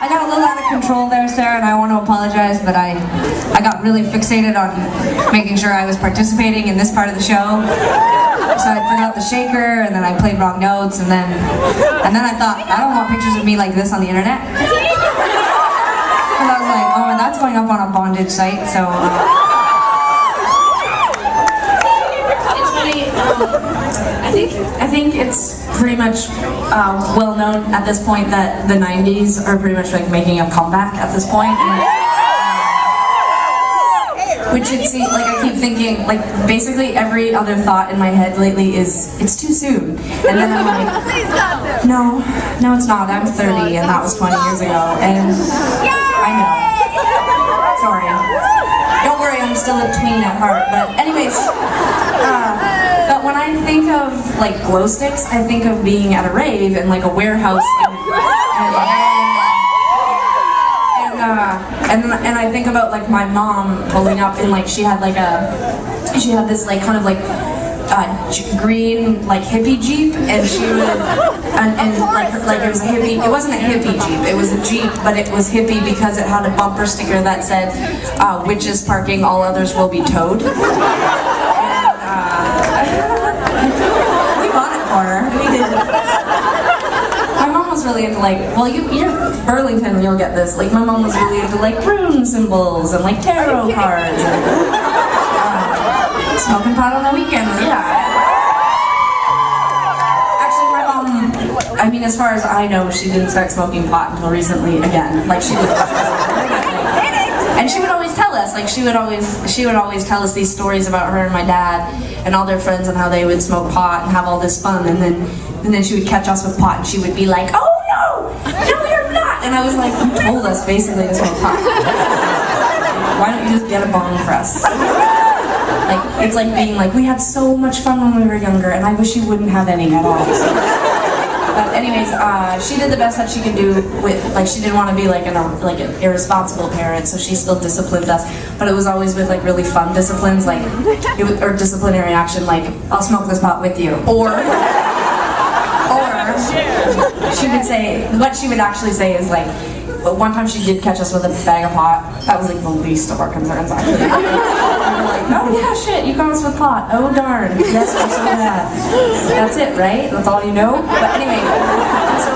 I got a little out of control there, Sarah, and I want to apologize, but I got really fixated on making sure I was participating in this part of the show. So I forgot the shaker, and then I played wrong notes, and then I thought, I don't want pictures of me like this on the internet. And I was like, oh, and that's going up on a bondage site, so... I think it's pretty much well known at this point that the 90s are pretty much like making a comeback at this point. Which it seems like I keep thinking, like basically every other thought in my head lately is, it's too soon. And then I'm like, no, it's not. I'm 30 and that was 20 years ago. And I know. Sorry. Don't worry, I'm still a tween at heart. But anyways, but when I think of like glow sticks, I think of being at a rave in like a warehouse, and I think about like my mom pulling up in like she had this like kind of like green like hippie Jeep, and she would and like it was a hippie. It wasn't a hippie Jeep. It was a Jeep, but it was hippie because it had a bumper sticker that said "Witches parking, all others will be towed." We bought it for her. We did. My mom was really into like, well, you're Burlington, you'll get this. Like, my mom was really into like rune symbols and like tarot cards and smoking pot on the weekend. Yeah. Actually, my mom, I mean, as far as I know, she didn't start smoking pot until recently again. Like she did. And she would always tell us, like she would always tell us these stories about her and my dad and all their friends and how they would smoke pot and have all this fun, and then she would catch us with pot and she would be like, oh no, you're not. And I was like, you told us basically to smoke pot. Why don't you just get a bong for us? Like, it's like being like, we had so much fun when we were younger and I wish you wouldn't have any at all. But anyways, she did the best that she could do with, like, she didn't want to be like an irresponsible parent, so she still disciplined us. But it was always with like really fun disciplines, like, or disciplinary action, like, I'll smoke this pot with you. Or she would say, what she would actually say is like, one time she did catch us with a bag of pot. That was like the least of our concerns, actually. We were like, oh yeah, shit, you caught us with pot. Oh darn, yes, we're so bad. That's it, right? That's all you know? But anyway, so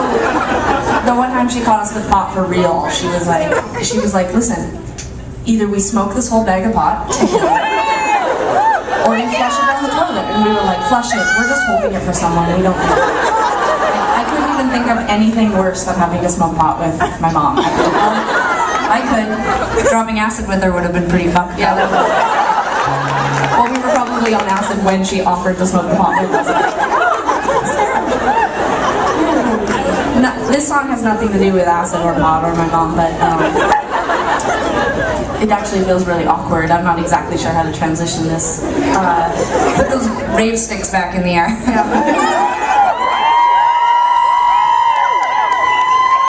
the one time she caught us with pot for real, she was like, listen, either we smoke this whole bag of pot, or you flush it down the toilet. And we were like, flush it, we're just holding it for someone, we don't know. I couldn't even think of anything worse than having to smoke pot with my mom. I could. Dropping acid with her would have been pretty fucked. Yeah. Well, we were probably on acid when she offered to smoke pot with us. No, this song has nothing to do with acid or pot or my mom, but it actually feels really awkward. I'm not exactly sure how to transition this. Put those rave sticks back in the air. Yeah.